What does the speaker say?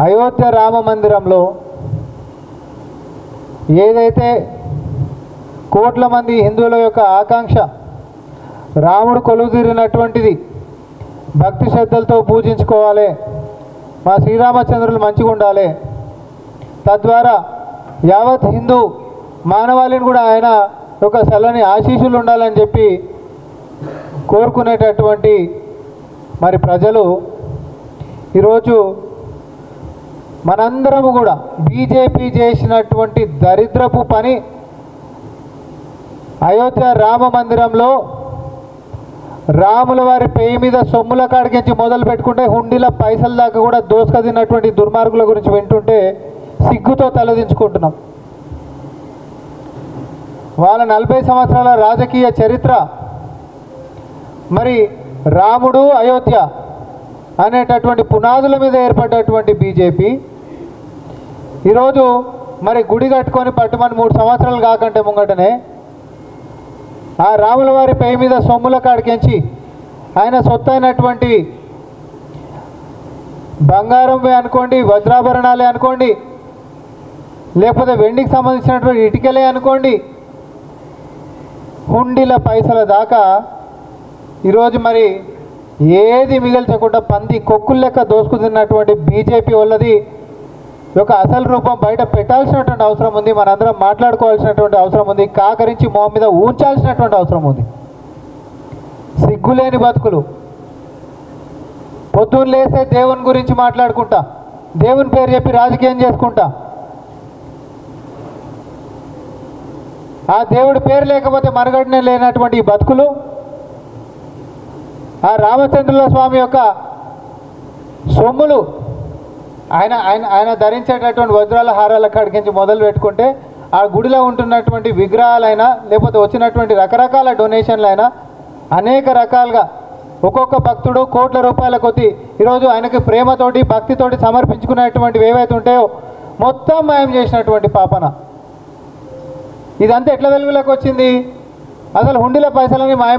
అయోధ్య రామ మందిరంలో ఏదైతే కోట్ల మంది హిందువుల యొక్క ఆకాంక్ష రాముడు కొలువుదీరినటువంటిది, భక్తి శ్రద్ధలతో పూజించుకోవాలి, మా శ్రీరామచంద్రులు మంచిగా ఉండాలి, తద్వారా యావత్ హిందూ మానవాళిని కూడా ఆయన ఒక చల్లని ఆశీస్సులు ఉండాలని చెప్పి కోరుకునేటటువంటి మరి ప్రజలు ఈరోజు మనందరము కూడా బీజేపీ చేసినటువంటి దరిద్రపు పని అయోధ్య రామ మందిరంలో రాముల వారి పేయి మీద సొమ్ముల కాడికించి మొదలు పెట్టుకుంటే హుండీల పైసల దాకా కూడా దోసుకదిన్నటువంటి దుర్మార్గుల గురించి వింటుంటే సిగ్గుతో తలదించుకుంటున్నాం. వాళ్ళ 40 సంవత్సరాల రాజకీయ చరిత్ర, మరి రాముడు అయోధ్య అనేటటువంటి పునాదుల మీద ఏర్పడ్డటువంటి బీజేపీ ఈరోజు మరి గుడి కట్టుకొని పట్టుమని 3 సంవత్సరాలు కాకంటే ముంగటనే ఆ రాముల వారి పేయి మీద సొమ్ముల కాడికించి ఆయన సొత్తు అయినటువంటి బంగారం అనుకోండి, వజ్రాభరణాలే అనుకోండి, లేకపోతే వెండికి సంబంధించినటువంటి ఇటుకలే అనుకోండి, హుండీల పైసల దాకా ఈరోజు మరి ఏది మిగిల్చకుండా పంది కొక్కులు లెక్క దోసుకుతున్నటువంటి బీజేపీ వాళ్ళది ఒక అసలు రూపం బయట పెట్టాల్సినటువంటి అవసరం ఉంది. మనందరం మాట్లాడుకోవాల్సినటువంటి అవసరం ఉంది. కాకరించి మొహం మీద ఉంచాల్సినటువంటి అవసరం ఉంది. సిగ్గులేని బతుకులు. పొద్దున్న లేస్తే దేవుని గురించి మాట్లాడుకుంటా, దేవుని పేరు చెప్పి రాజకీయం చేసుకుంటా, ఆ దేవుడి పేరు లేకపోతే మనుగడనే లేనటువంటి ఈ బతుకులు, ఆ రామచంద్రుల స్వామి యొక్క సొమ్ములు, ఆయన ఆయన ఆయన ధరించేటటువంటి వజ్రాల హారాల కాడికించి మొదలు పెట్టుకుంటే ఆ గుడిలో ఉంటున్నటువంటి విగ్రహాలైనా లేకపోతే వచ్చినటువంటి రకరకాల డొనేషన్లైనా అనేక రకాలుగా ఒక్కొక్క భక్తుడు కోట్ల రూపాయల కొద్దీ ఈరోజు ఆయనకి ప్రేమతోటి భక్తితోటి సమర్పించుకునేటువంటివి ఏవైతే ఉంటాయో మొత్తం మాయం చేసినటువంటి పాపన. ఇదంతా ఎట్లా వెలుగులోకి వచ్చింది? అసలు హుండీల పైసలని మాయమే